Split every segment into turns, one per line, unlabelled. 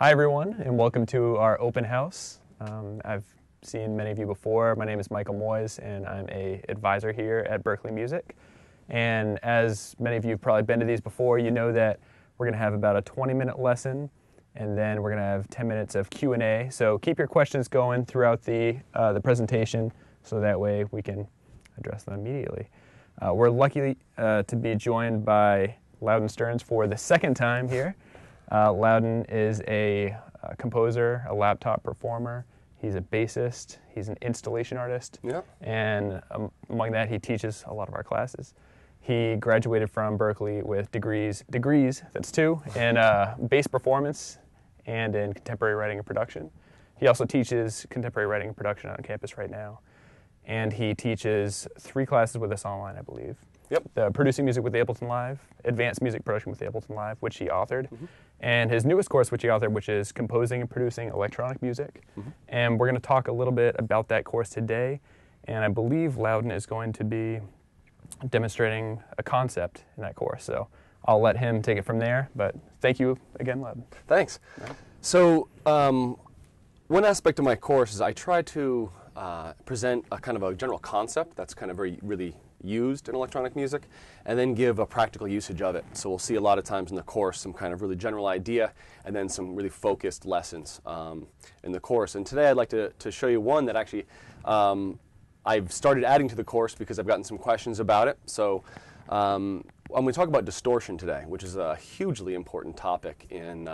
Hi everyone, and welcome to our open house. I've seen many of you before. My name is Michael Moyes, and I'm an advisor here at Berklee Music. And as many of you have probably been to these before, you know that we're going to have about a 20-minute lesson, and then we're going to have 10 minutes of Q&A. So keep your questions going throughout the presentation, so that way we can address them immediately. We're lucky to be joined by Loudon Stearns for the second time here. Loudon is a composer, a laptop performer. He's a bassist. He's an installation artist.
Yeah.
And among that, he teaches a lot of our classes. He graduated from Berklee with degrees, that's two, in bass performance and in contemporary writing and production. He also teaches contemporary writing and production on campus right now. And he teaches 3 classes with us online, I believe.
Yep.
The Producing Music with Ableton Live, Advanced Music Production with Ableton Live, which he authored, and his newest course, which he authored, which is Composing and Producing Electronic Music. And we're going to talk a little bit about that course today, and I believe Loudon is going to be demonstrating a concept in that course, so I'll let him take it from there, but thank you again, Loudon.
Thanks. Yeah. So one aspect of my course is I try to present a kind of a general concept that's kind of really used in electronic music, and then give a practical usage of it. So we'll see a lot of times in the course some kind of really general idea, and then some really focused lessons in the course. And today I'd like to show you one that actually I've started adding to the course because I've gotten some questions about it. So I'm going to talk about distortion today, which is a hugely important topic in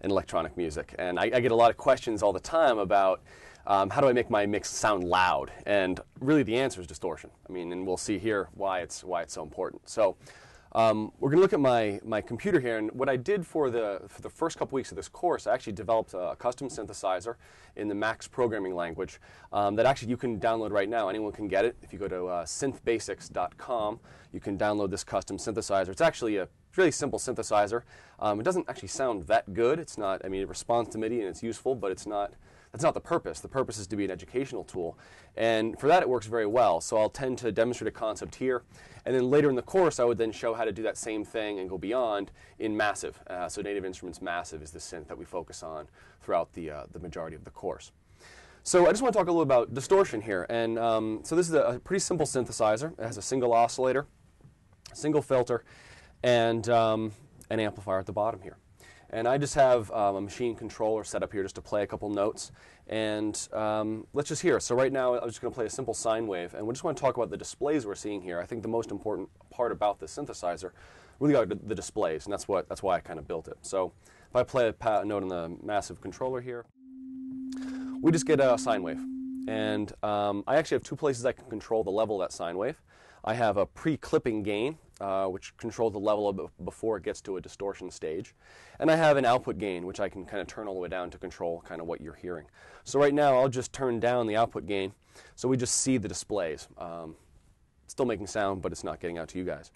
electronic music. And I get a lot of questions all the time about how do I make my mix sound loud? And really the answer is distortion. I mean, and we'll see here why it's so important. So we're going to look at my computer here, and what I did for the first couple weeks of this course, I actually developed a custom synthesizer in the Max programming language that actually you can download right now. Anyone can get it. If you go to synthbasics.com, you can download this custom synthesizer. It's actually a really simple synthesizer. It doesn't actually sound that good. It's not, I mean, it responds to MIDI and it's useful, but that's not the purpose. The purpose is to be an educational tool. And for that, it works very well. So I'll tend to demonstrate a concept here. And then later in the course, I would then show how to do that same thing and go beyond in Massive. So Native Instruments Massive is the synth that we focus on throughout the majority of the course. So I just want to talk a little about distortion here. And so this is a pretty simple synthesizer. It has a single oscillator, a single filter, and an amplifier at the bottom here. And I just have a machine controller set up here just to play a couple notes. And let's just hear. So right now, I'm just going to play a simple sine wave. And we just want to talk about the displays we're seeing here. I think the most important part about the synthesizer really are the displays. And that's why I kind of built it. So if I play a note on the Massive controller here, we just get a sine wave. And I actually have 2 places I can control the level of that sine wave. I have a pre-clipping gain, which controls the level before it gets to a distortion stage. And I have an output gain, which I can kind of turn all the way down to control kind of what you're hearing. So right now, I'll just turn down the output gain, so we just see the displays. It's still making sound, but it's not getting out to you guys.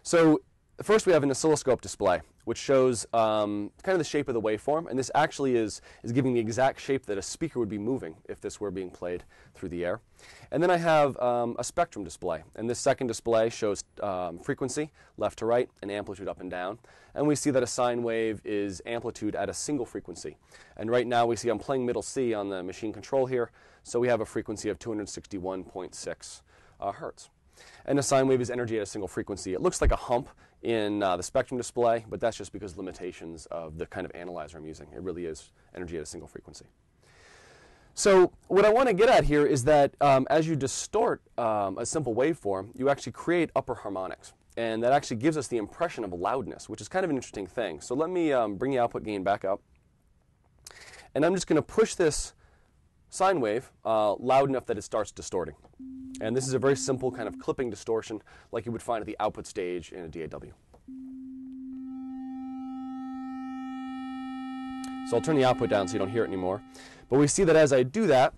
So first, we have an oscilloscope display, which shows kind of the shape of the waveform. And this actually is giving the exact shape that a speaker would be moving if this were being played through the air. And then I have a spectrum display. And this second display shows frequency, left to right, and amplitude up and down. And we see that a sine wave is amplitude at a single frequency. And right now, we see I'm playing middle C on the machine control here. So we have a frequency of 261.6 hertz. And a sine wave is energy at a single frequency. It looks like a hump in the spectrum display, but that's just because of limitations of the kind of analyzer I'm using. It really is energy at a single frequency. So what I want to get at here is that as you distort a simple waveform, you actually create upper harmonics. And that actually gives us the impression of loudness, which is kind of an interesting thing. So let me bring the output gain back up. And I'm just going to push this sine wave loud enough that it starts distorting. And this is a very simple kind of clipping distortion like you would find at the output stage in a DAW. So I'll turn the output down so you don't hear it anymore. But we see that as I do that,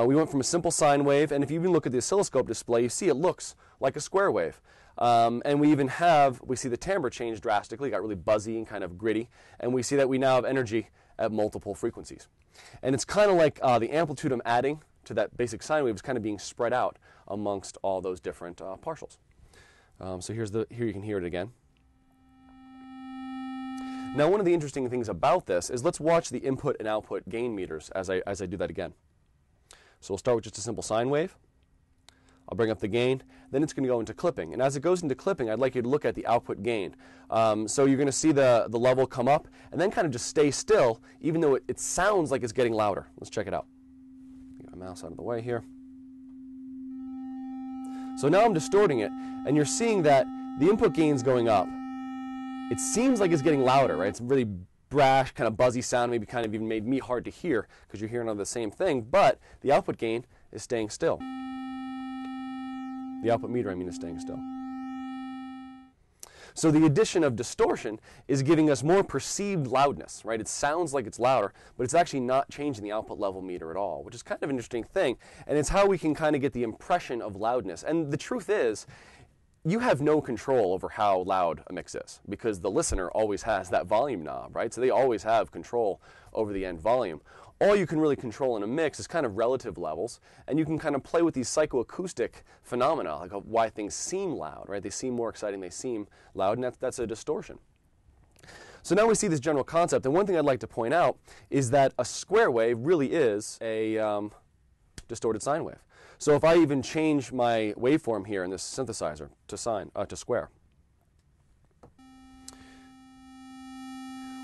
we went from a simple sine wave, and if you even look at the oscilloscope display, you see it looks like a square wave. And we see the timbre change drastically, got really buzzy and kind of gritty, and we see that we now have energy at multiple frequencies. And it's kind of like the amplitude I'm adding to that basic sine wave is kind of being spread out amongst all those different partials. So here you can hear it again. Now, one of the interesting things about this is let's watch the input and output gain meters as I do that again. So we'll start with just a simple sine wave. I'll bring up the gain, then it's going to go into clipping. And as it goes into clipping, I'd like you to look at the output gain. So you're going to see the level come up and then kind of just stay still, even though it sounds like it's getting louder. Let's check it out. Get my mouse out of the way here. So now I'm distorting it, and you're seeing that the input gain's going up. It seems like it's getting louder, right? It's a really brash, kind of buzzy sound, maybe kind of even made me hard to hear because you're hearing all the same thing, but the output gain is staying still. The output meter, I mean, is staying still. So the addition of distortion is giving us more perceived loudness, right? It sounds like it's louder, but it's actually not changing the output level meter at all, which is kind of an interesting thing. And it's how we can kind of get the impression of loudness. And the truth is, you have no control over how loud a mix is because the listener always has that volume knob, right? So they always have control over the end volume. All you can really control in a mix is kind of relative levels, and you can kind of play with these psychoacoustic phenomena, like why things seem loud, right? They seem more exciting, they seem loud, and that's a distortion. So now we see this general concept, and one thing I'd like to point out is that a square wave really is a distorted sine wave. So if I even change my waveform here in this synthesizer to square,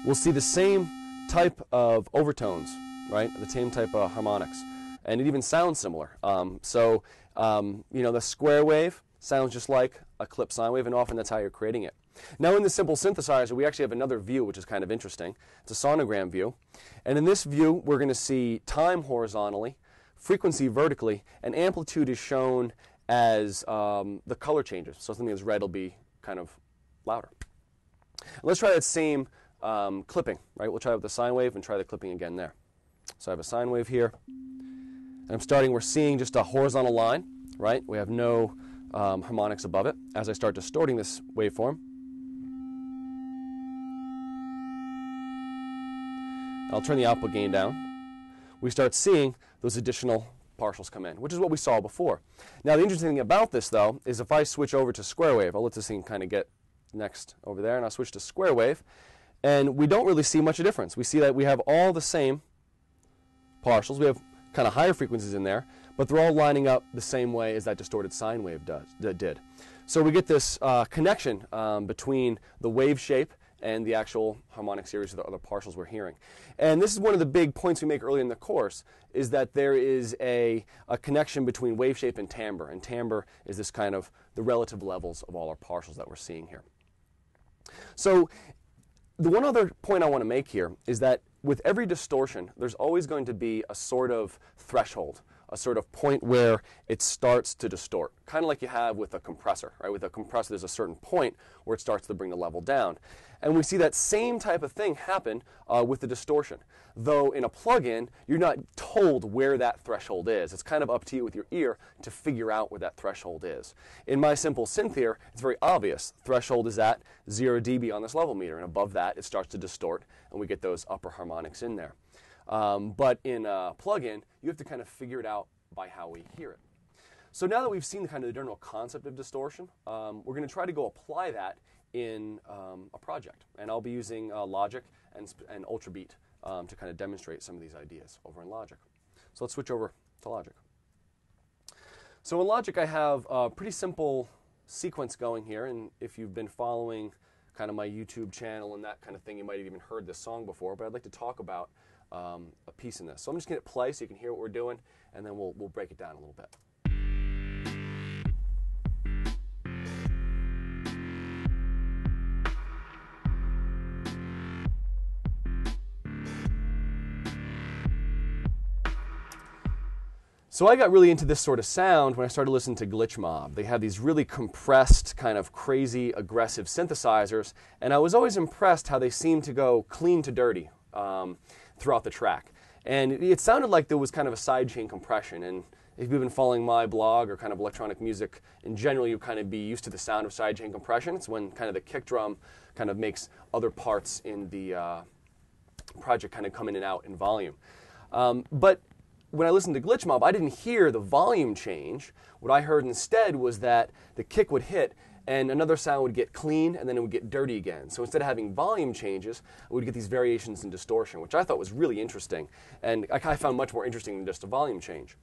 we'll see the same type of overtones, right? The same type of harmonics, and it even sounds similar. You know, the square wave sounds just like a clipped sine wave, and often that's how you're creating it. Now in the simple synthesizer, we actually have another view, which is kind of interesting. It's a sonogram view, and in this view, we're going to see time horizontally, frequency vertically, and amplitude is shown as the color changes. So something that's red will be kind of louder. Let's try that same clipping, right? We'll try it with the sine wave and try the clipping again there. So I have a sine wave here, and we're seeing just a horizontal line, right? We have no harmonics above it. As I start distorting this waveform, I'll turn the output gain down. We start seeing those additional partials come in, which is what we saw before. Now the interesting thing about this, though, is if I switch over to square wave, I'll let this thing kind of get next over there, and I'll switch to square wave, and we don't really see much of a difference. We see that we have all the same partials. We have kind of higher frequencies in there, but they're all lining up the same way as that distorted sine wave did. So we get this connection between the wave shape and the actual harmonic series of the other partials we're hearing. And this is one of the big points we make early in the course, is that there is a connection between wave shape and timbre. And timbre is this kind of the relative levels of all our partials that we're seeing here. So the one other point I want to make here is that with every distortion, there's always going to be a sort of threshold, a sort of point where it starts to distort, kind of like you have with a compressor, right? With a compressor, there's a certain point where it starts to bring the level down. And we see that same type of thing happen with the distortion. Though in a plug-in, you're not told where that threshold is. It's kind of up to you with your ear to figure out where that threshold is. In my simple synth here, it's very obvious. Threshold is at 0 dB on this level meter, and above that, it starts to distort, and we get those upper harmonics in there. But in a plug-in, you have to kind of figure it out by how we hear it. So now that we've seen the general concept of distortion, we're going to try to go apply that in a project. And I'll be using Logic and Ultrabeat to kind of demonstrate some of these ideas over in Logic. So let's switch over to Logic. So in Logic, I have a pretty simple sequence going here. And if you've been following kind of my YouTube channel and that kind of thing, you might have even heard this song before. But I'd like to talk about a piece in this. So I'm just going to play so you can hear what we're doing, and then we'll break it down a little bit. So I got really into this sort of sound when I started listening to Glitch Mob. They have these really compressed, kind of crazy, aggressive synthesizers, and I was always impressed how they seemed to go clean to dirty throughout the track. And it sounded like there was kind of a sidechain compression. And if you've been following my blog or kind of electronic music in general, you kind of be used to the sound of sidechain compression. It's when kind of the kick drum kind of makes other parts in the project kind of come in and out in volume. But when I listened to Glitch Mob, I didn't hear the volume change. What I heard instead was that the kick would hit, and another sound would get clean, and then it would get dirty again. So instead of having volume changes, we would get these variations in distortion, which I thought was really interesting, and I found much more interesting than just a volume change.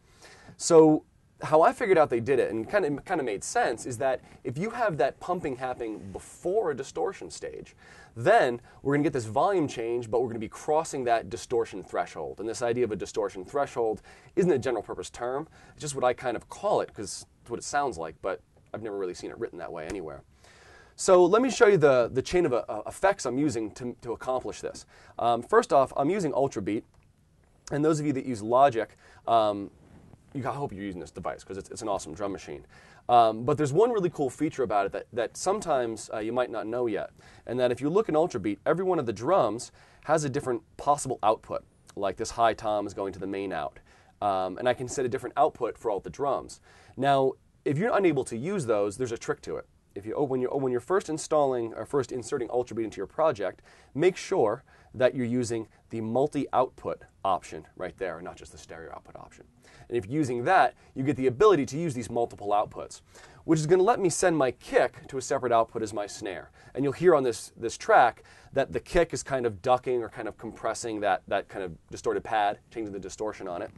So how I figured out they did it, and kind of made sense, is that if you have that pumping happening before a distortion stage, then we're going to get this volume change, but we're going to be crossing that distortion threshold. And this idea of a distortion threshold isn't a general purpose term. It's just what I kind of call it, because it's what it sounds like, but I've never really seen it written that way anywhere. So let me show you the chain of effects I'm using to accomplish this. First off, I'm using Ultrabeat, and those of you that use Logic, I hope you're using this device, because it's an awesome drum machine. But there's one really cool feature about it that sometimes you might not know yet, and that if you look in Ultrabeat, every one of the drums has a different possible output. Like this high tom is going to the main out, and I can set a different output for all the drums. Now, if you're unable to use those, there's a trick to it. When you're first installing or first inserting Ultrabeat into your project, make sure that you're using the multi-output option right there, and not just the stereo output option. And if you're using that, you get the ability to use these multiple outputs, which is going to let me send my kick to a separate output as my snare. And you'll hear on this track that the kick is kind of ducking or kind of compressing that kind of distorted pad, changing the distortion on it.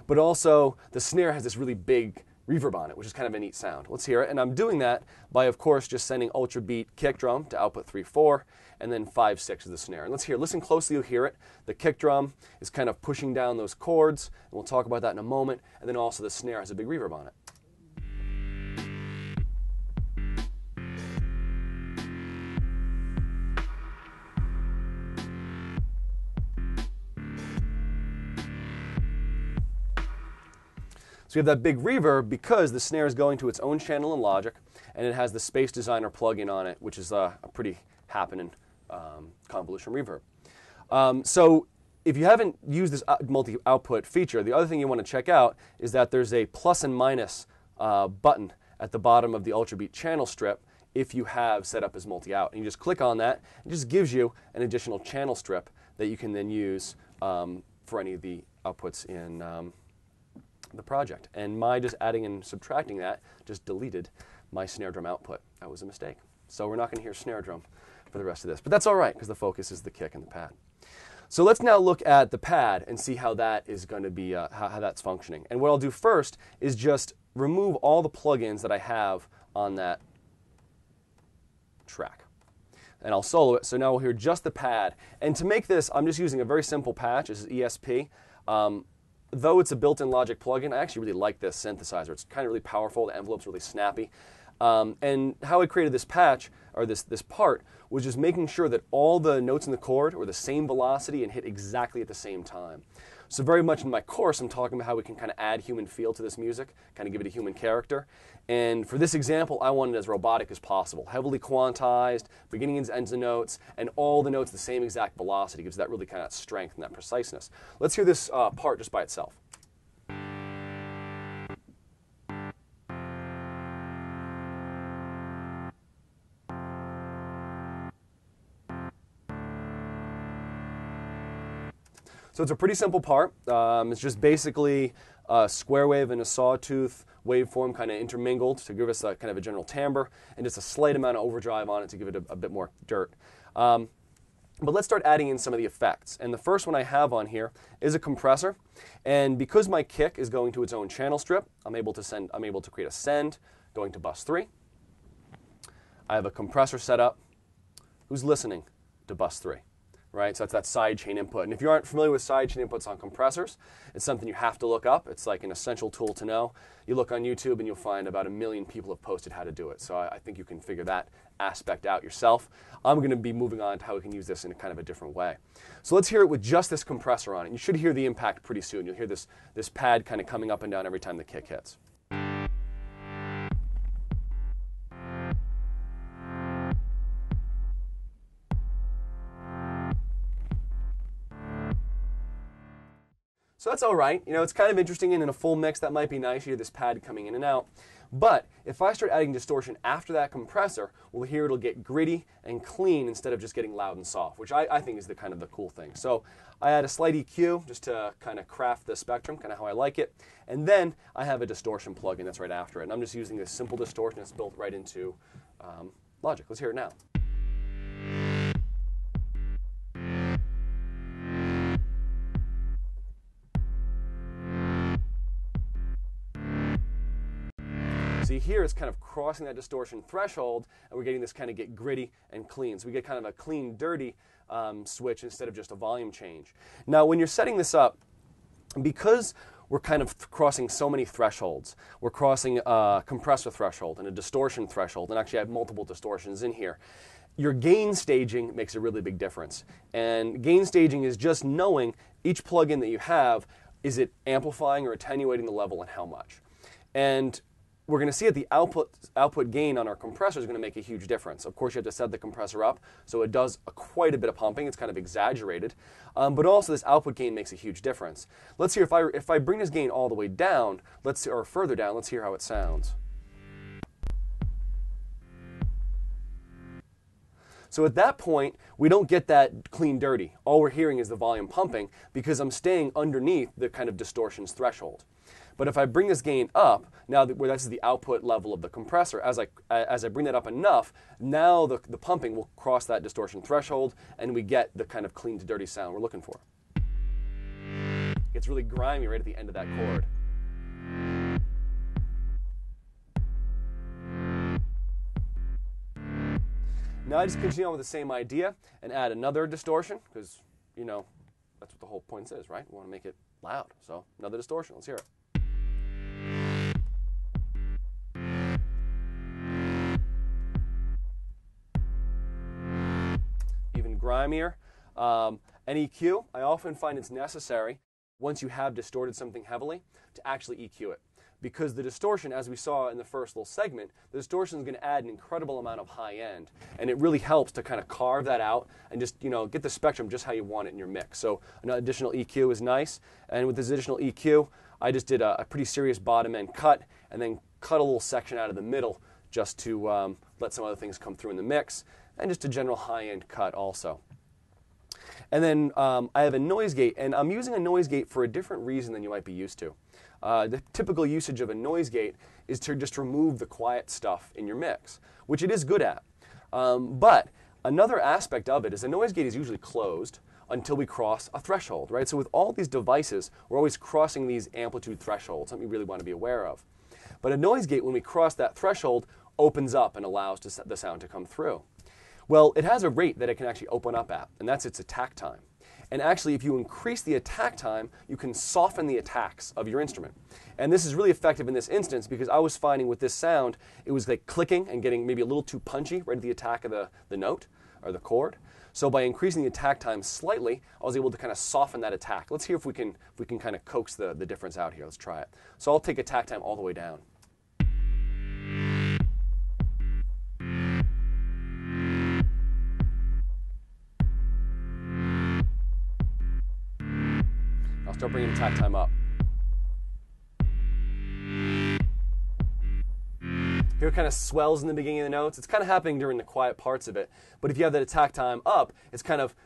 But also, the snare has this really big reverb on it, which is kind of a neat sound. Let's hear it. And I'm doing that by, of course, just sending Ultrabeat kick drum to output 3-4, and then 5-6 is the snare. And let's hear, listen closely, you'll hear it. The kick drum is kind of pushing down those chords, and we'll talk about that in a moment. And then also the snare has a big reverb on it. So you have that big reverb because the snare is going to its own channel in Logic, and it has the Space Designer plugin on it, which is a pretty happening convolution reverb. So if you haven't used this multi-output feature, the other thing you want to check out is that there's a plus and minus button at the bottom of the Ultrabeat channel strip if you have set up as multi-out. And you just click on that, it just gives you an additional channel strip that you can then use for any of the outputs in the project. And my just adding and subtracting that just deleted my snare drum output. That was a mistake. So we're not going to hear snare drum for the rest of this. But that's all right, because the focus is the kick and the pad. So let's now look at the pad and see how that is going to be, how that's functioning. And what I'll do first is just remove all the plugins that I have on that track. And I'll solo it, so now we'll hear just the pad. And to make this, I'm just using a very simple patch. This is ESP. Though it's a built-in Logic plugin, I actually really like this synthesizer. It's kind of really powerful. The envelope's really snappy. And how I created this patch, or this part, was just making sure that all the notes in the chord were the same velocity and hit exactly at the same time. So very much in my course, I'm talking about how we can kind of add human feel to this music, kind of give it a human character. And for this example, I wanted it as robotic as possible, heavily quantized, beginning and ends of notes, and all the notes the same exact velocity. Gives that really kind of strength and that preciseness. Let's hear this part just by itself. So it's a pretty simple part. It's just basically a square wave and a sawtooth waveform kind of intermingled to give us a kind of a general timbre, and just a slight amount of overdrive on it to give it a bit more dirt. But let's start adding in some of the effects. And the first one I have on here is a compressor. And because my kick is going to its own channel strip, I'm able to create a send going to bus 3. I have a compressor set up who's listening to bus 3. Right, so that's that sidechain input. And if you aren't familiar with sidechain inputs on compressors, it's something you have to look up. It's like an essential tool to know. You look on YouTube and you'll find about 1 million people have posted how to do it. So I think you can figure that aspect out yourself. I'm going to be moving on to how we can use this in a kind of a different way. So let's hear it with just this compressor on it. You should hear the impact pretty soon. You'll hear this pad kind of coming up and down every time the kick hits. So that's all right. You know, it's kind of interesting, and in a full mix, that might be nice. You hear this pad coming in and out. But if I start adding distortion after that compressor, we'll hear it'll get gritty and clean instead of just getting loud and soft, which I think is the kind of the cool thing. So I add a slight EQ just to kind of craft the spectrum, kind of how I like it. And then I have a distortion plugin that's right after it. And I'm just using this simple distortion that's built right into Logic. Let's hear it now. So here it's kind of crossing that distortion threshold, and we're getting this kind of get gritty and clean. So we get kind of a clean, dirty switch instead of just a volume change. Now, when you're setting this up, because we're kind of crossing so many thresholds, we're crossing a compressor threshold and a distortion threshold, and actually I have multiple distortions in here. Your gain staging makes a really big difference. And gain staging is just knowing each plugin that you have, is it amplifying or attenuating the level and how much. And we're going to see that the output gain on our compressor is going to make a huge difference. Of course, you have to set the compressor up, so it does quite a bit of pumping. It's kind of exaggerated. But also, this output gain makes a huge difference. Let's hear, if I bring this gain all the way down, or further down, let's hear how it sounds. So at that point, we don't get that clean dirty. All we're hearing is the volume pumping because I'm staying underneath the kind of distortions threshold. But if I bring this gain up, now where that's the output level of the compressor, as I bring that up enough, now the pumping will cross that distortion threshold and we get the kind of clean to dirty sound we're looking for. It gets really grimy right at the end of that chord. Now I just continue on with the same idea and add another distortion because, you know, that's what the whole point is, right? We want to make it loud. So another distortion. Let's hear it. Even grimier. An EQ, I often find it's necessary once you have distorted something heavily to actually EQ it. Because the distortion, as we saw in the first little segment, the distortion is going to add an incredible amount of high end. And it really helps to kind of carve that out and just, you know, get the spectrum just how you want it in your mix. So an additional EQ is nice. And with this additional EQ, I just did a pretty serious bottom end cut and then cut a little section out of the middle just to let some other things come through in the mix. And just a general high end cut also. And then I have a noise gate, and I'm using a noise gate for a different reason than you might be used to. The typical usage of a noise gate is to just remove the quiet stuff in your mix, which it is good at. But another aspect of it is a noise gate is usually closed until we cross a threshold, right? So with all these devices, we're always crossing these amplitude thresholds, something we really want to be aware of. But a noise gate, when we cross that threshold, opens up and allows the sound to come through. Well, it has a rate that it can actually open up at, and that's its attack time. And actually, if you increase the attack time, you can soften the attacks of your instrument. And this is really effective in this instance because I was finding with this sound, it was like clicking and getting maybe a little too punchy right at the attack of the note or the chord. So by increasing the attack time slightly, I was able to kind of soften that attack. Let's hear if we can kind of coax the difference out here. Let's try it. So I'll take attack time all the way down. I'll start bringing attack time up. Here it kind of swells in the beginning of the notes. It's kind of happening during the quiet parts of it. But if you have that attack time up, it's kind of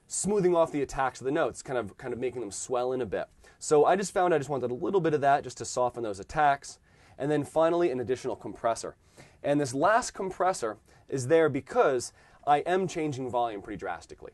smoothing off the attacks of the notes, kind of making them swell in a bit. So I just found I just wanted a little bit of that just to soften those attacks. And then finally, an additional compressor. And this last compressor is there because I am changing volume pretty drastically.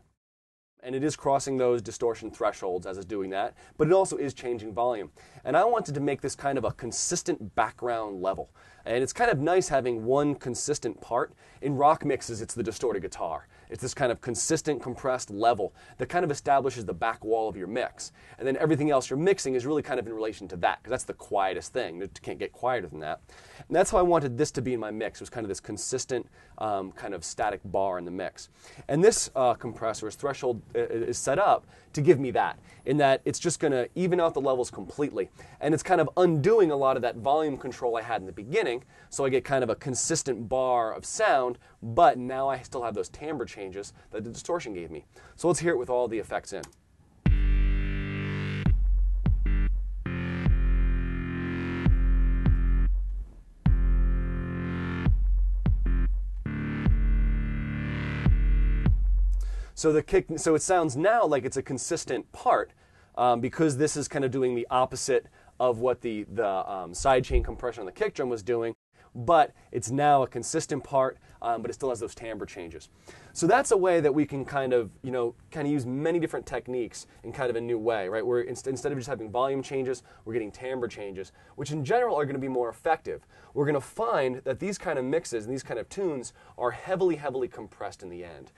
And it is crossing those distortion thresholds as it's doing that, but it also is changing volume. And I wanted to make this kind of a consistent background level. And it's kind of nice having one consistent part. In rock mixes, it's the distorted guitar. It's this kind of consistent compressed level that kind of establishes the back wall of your mix. And then everything else you're mixing is really kind of in relation to that, because that's the quietest thing. It can't get quieter than that. And that's how I wanted this to be in my mix. It was kind of this consistent kind of static bar in the mix. And this compressor's threshold is set up to give me that, in that it's just going to even out the levels completely. And it's kind of undoing a lot of that volume control I had in the beginning, so I get kind of a consistent bar of sound, but now I still have those timbre changes that the distortion gave me. So let's hear it with all the effects in. So so it sounds now like it's a consistent part because this is kind of doing the opposite of what the sidechain compression on the kick drum was doing, but it's now a consistent part, but it still has those timbre changes. So that's a way that we can kind of use many different techniques in kind of a new way, right? Where instead of just having volume changes, we're getting timbre changes, which in general are going to be more effective. We're going to find that these kind of mixes and these kind of tunes are heavily, heavily compressed in the end.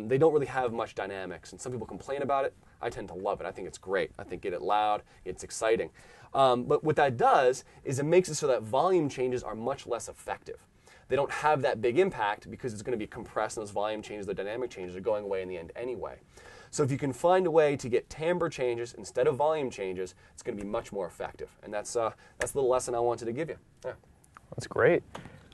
They don't really have much dynamics, and some people complain about it. I tend to love it. I think it's great. I think get it loud, it's exciting. But what that does is it makes it so that volume changes are much less effective. They don't have that big impact because it's going to be compressed, and those volume changes, the dynamic changes are going away in the end anyway. So if you can find a way to get timbre changes instead of volume changes, it's going to be much more effective. And that's a little lesson I wanted to give you. Yeah.
That's great.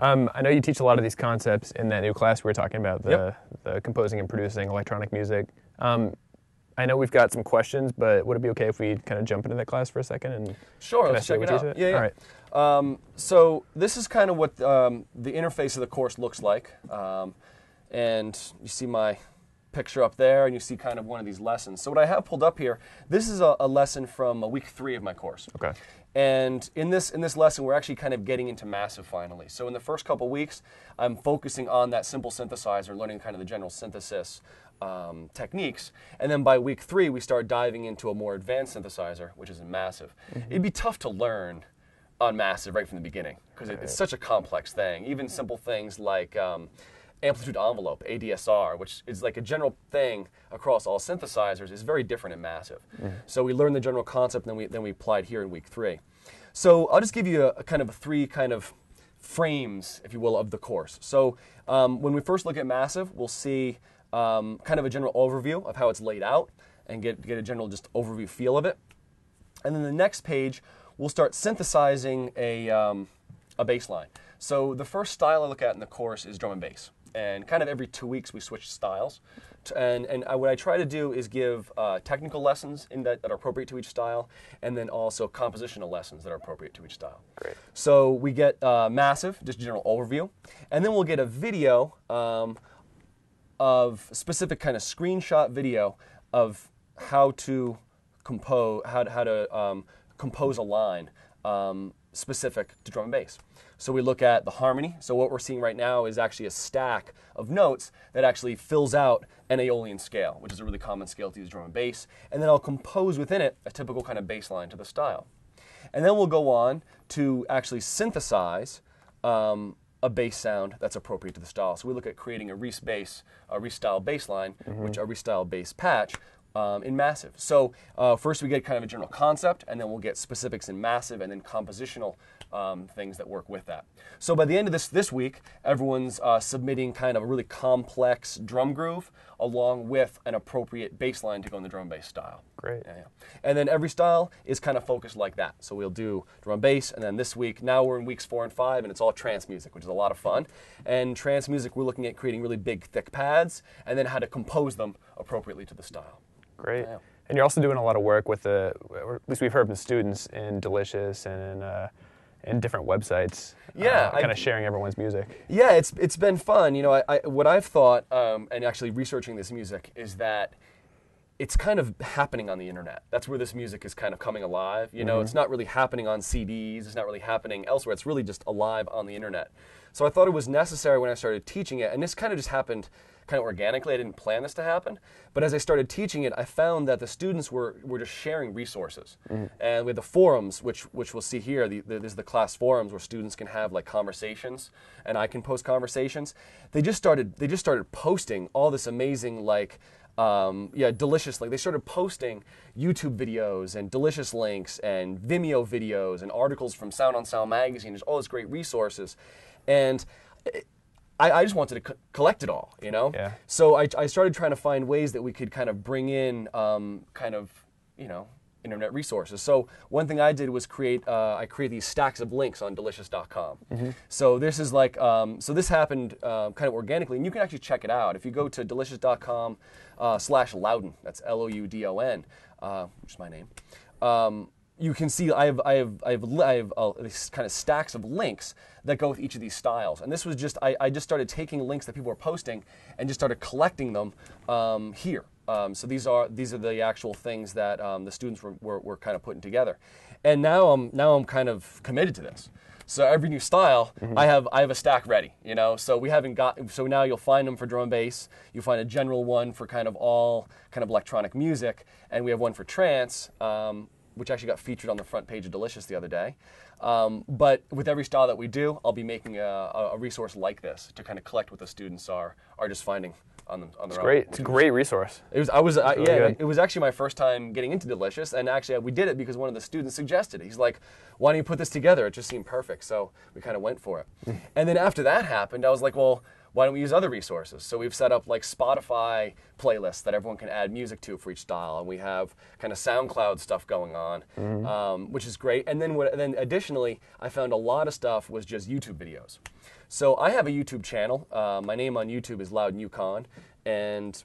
I know you teach a lot of these concepts in that new class we were talking about, the composing and producing electronic music. I know we've got some questions, but would it be okay if we kind of jump into that class for a second? And
sure, let's check it out. Yeah.
All right.
So this is kind of what the interface of the course looks like. And you see my picture up there, and you see kind of one of these lessons. So what I have pulled up here, this is a lesson from week 3 of my course.
Okay.
And in this lesson, we're actually kind of getting into massive finally. So in the first couple weeks, I'm focusing on that simple synthesizer, learning kind of the general synthesis techniques. And then by week 3, we start diving into a more advanced synthesizer, which is in massive. It'd be tough to learn on massive right from the beginning because it's such a complex thing. Even simple things like amplitude envelope, ADSR, which is like a general thing across all synthesizers, is very different in massive. So we learned the general concept, and then we applied here in week 3. So I'll just give you a kind of 3 kind of frames, if you will, of the course. So when we first look at massive, we'll see kind of a general overview of how it's laid out and get a general just overview feel of it. And then the next page, we'll start synthesizing a bass line. So the first style I look at in the course is drum and bass. And kind of every 2 weeks we switch styles. And what I try to do is give technical lessons that are appropriate to each style, and then also compositional lessons that are appropriate to each style.
Great.
So we get massive, just general overview, and then we'll get a video of specific kind of screenshot video of how to compose, compose a line specific to drum and bass. So we look at the harmony. So what we're seeing right now is actually a stack of notes that actually fills out an Aeolian scale, which is a really common scale to use drum and bass. And then I'll compose within it a typical kind of bass line to the style. And then we'll go on to actually synthesize a bass sound that's appropriate to the style. So we look at creating a restyle bass line, which a restyle bass patch, in massive. So first we get kind of a general concept, and then we'll get specifics in massive, and then compositional things that work with that. So by the end of this week, everyone's submitting kind of a really complex drum groove along with an appropriate bass line to go in the drum and bass style.
Great.
Yeah. And then every style is kind of focused like that. So we'll do drum and bass, and then this week, now we're in weeks 4 and 5, and it's all trance music, which is a lot of fun. And trance music, we're looking at creating really big, thick pads, and then how to compose them appropriately to the style.
Great. Yeah. And you're also doing a lot of work with or at least we've heard from students in Delicious and in different websites.
Yeah,
kind of sharing everyone's music.
Yeah, it's been fun. You know, what I've thought, and actually researching this music, is that it's kind of happening on the internet. That's where this music is kind of coming alive. You know, it's not really happening on CDs. It's not really happening elsewhere. It's really just alive on the internet. So I thought it was necessary when I started teaching it, and this kind of just happened kind of organically. I didn't plan this to happen. But as I started teaching it, I found that the students were just sharing resources. And with the forums, which we'll see here, there's the class forums where students can have like conversations, and I can post conversations. They just started posting all this amazing like Delicious. Like they started posting YouTube videos and Delicious links and Vimeo videos and articles from Sound on Sound magazine. There's all these great resources, and I just wanted to collect it all, you know?
Yeah.
So I started trying to find ways that we could kind of bring in internet resources. So one thing I did was I created these stacks of links on delicious.com. So this is like, so this happened kind of organically, and you can actually check it out. If you go to delicious.com/Loudon, that's Loudon, which is my name, you can see I have these kind of stacks of links that go with each of these styles. And this was just, I just started taking links that people were posting and just started collecting them here. So these are the actual things that the students were kind of putting together. And now I'm kind of committed to this. So every new style, I have a stack ready, you know. So we haven't got. So now you'll find them for drum and bass. You'll find a general one for kind of all kind of electronic music, and we have one for trance, which actually got featured on the front page of Delicious the other day. But with every style that we do, I'll be making a resource like this to kind of collect what the students are just finding on their own.
It's great. It's a great resource.
It was actually my first time getting into Delicious, and actually we did it because one of the students suggested it. He's like, "Why don't you put this together?" It just seemed perfect, so we kind of went for it. And then after that happened, I was like, "Well, why don't we use other resources?" So we've set up like Spotify playlists that everyone can add music to for each style, and we have kind of SoundCloud stuff going on, which is great. And then additionally, I found a lot of stuff was just YouTube videos. So I have a YouTube channel. My name on YouTube is Loudon Yukon, and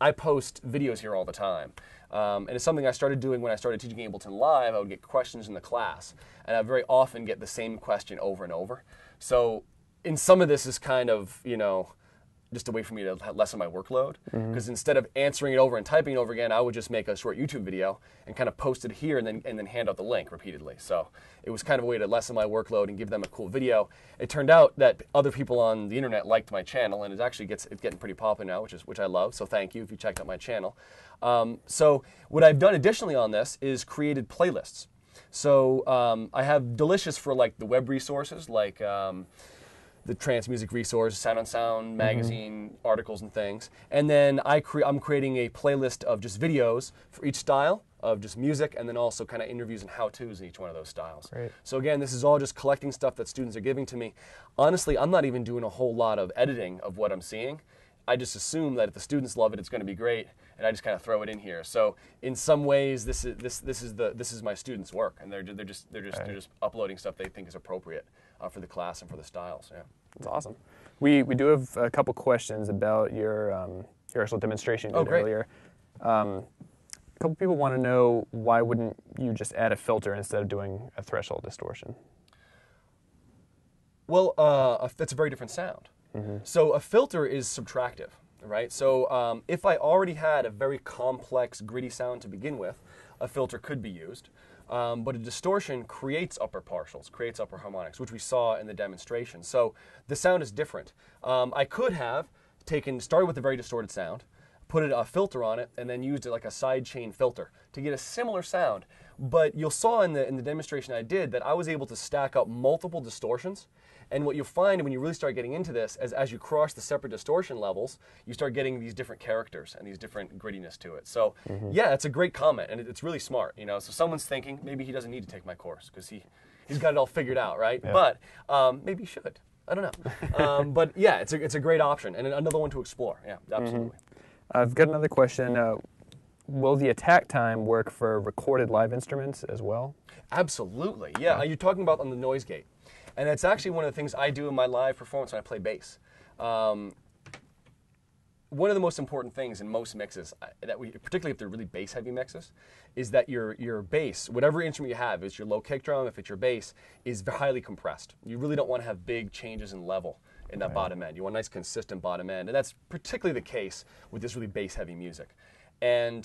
I post videos here all the time. And it's something I started doing when I started teaching Ableton Live. I would get questions in the class, and I very often get the same question over and over. So in some of this is kind of, you know, just a way for me to lessen my workload. Because instead of answering it over and typing it over again, I would just make a short YouTube video and kind of post it here and then hand out the link repeatedly. So it was kind of a way to lessen my workload and give them a cool video. It turned out that other people on the internet liked my channel, and it's getting pretty popular now, which I love. So thank you if you checked out my channel. So what I've done additionally on this is created playlists. So I have Delicious for like the web resources, like the Trance Music Resource, Sound on Sound magazine, articles and things. And then I'm creating a playlist of just videos for each style of just music, and then also kind of interviews and how-tos in each one of those styles.
Great.
So again, this is all just collecting stuff that students are giving to me. Honestly, I'm not even doing a whole lot of editing of what I'm seeing. I just assume that if the students love it, it's going to be great, and I just kind of throw it in here. So in some ways, this is my students' work, and they're just uploading stuff they think is appropriate for the class and for the styles. Yeah,
that's awesome. We do have a couple questions about your actual demonstration you did earlier. A couple people want to know, why wouldn't you just add a filter instead of doing a threshold distortion?
Well, that's a very different sound. So a filter is subtractive, right? So if I already had a very complex, gritty sound to begin with, a filter could be used. But a distortion creates upper partials, creates upper harmonics, which we saw in the demonstration. So the sound is different. I could have started with a very distorted sound, put a filter on it, and then used it like a sidechain filter to get a similar sound. But you saw in the demonstration I did that I was able to stack up multiple distortions. And what you'll find when you really start getting into this, as you cross the separate distortion levels, you start getting these different characters and these different grittiness to it. So yeah, it's a great comment, and it's really smart. You know, so someone's thinking maybe he doesn't need to take my course because he's got it all figured out, right? Yeah. But maybe he should. I don't know. But yeah, it's a great option and another one to explore. Yeah, absolutely.
I've got another question. Will the attack time work for recorded live instruments as well?
Absolutely. Yeah. You're talking about on the noise gate. And that's actually one of the things I do in my live performance when I play bass. One of the most important things in most mixes, particularly if they're really bass-heavy mixes, is that your bass, whatever instrument you have, if it's your low kick drum, if it's your bass, is highly compressed. You really don't want to have big changes in level in that bottom end. You want a nice, consistent bottom end, and that's particularly the case with this really bass-heavy music. And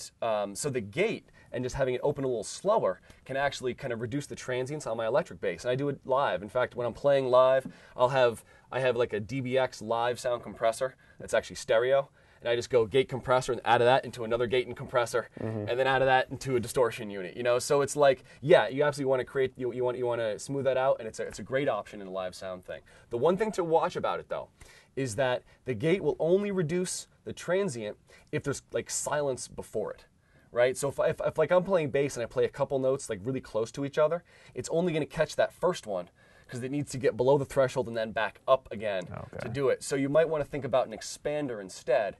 so the gate and just having it open a little slower can actually kind of reduce the transients on my electric bass. And I do it live. In fact, when I'm playing live, I have like a DBX live sound compressor that's actually stereo. And I just go gate compressor and out of that into another gate and compressor, and then out of that into a distortion unit. You know, so it's like, yeah, you absolutely want to create, you want to smooth that out, and it's a great option in a live sound thing. The one thing to watch about it though is that the gate will only reduce the transient if there's like silence before it, right? So if like I'm playing bass and I play a couple notes like really close to each other, it's only going to catch that first one because it needs to get below the threshold and then back up again to do it. So you might want to think about an expander instead,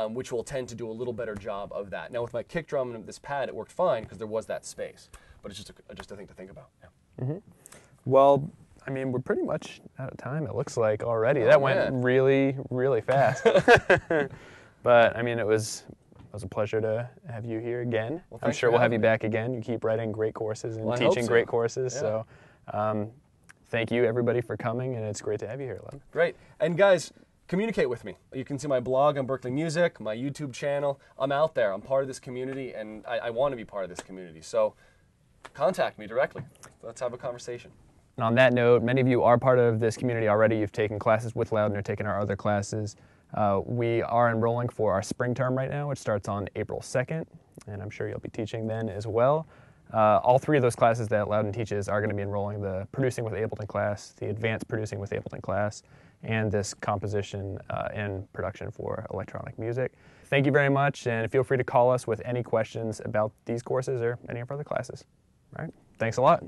which will tend to do a little better job of that. Now with my kick drum and this pad, it worked fine because there was that space, but it's just a thing to think about. Yeah.
Well, I mean, we're pretty much out of time, it looks like, already. That went really, really fast. But, I mean, it was was a pleasure to have you here again.
Well,
I'm sure we'll have you back again. You keep writing great courses and teaching great courses. Yeah. So thank you, everybody, for coming, and it's great to have you here, Loudon.
Great. And guys, communicate with me. You can see my blog on Berklee Music, my YouTube channel. I'm out there. I'm part of this community, and I want to be part of this community. So contact me directly. Let's have a conversation.
And on that note, many of you are part of this community already. You've taken classes with Loudon or taken our other classes. We are enrolling for our spring term right now, which starts on April 2nd, and I'm sure you'll be teaching then as well. All three of those classes that Loudon teaches are going to be enrolling: the Producing with Ableton class, the Advanced Producing with Ableton class, and this Composition and Production for Electronic Music. Thank you very much, and feel free to call us with any questions about these courses or any of our other classes. All right, thanks a lot.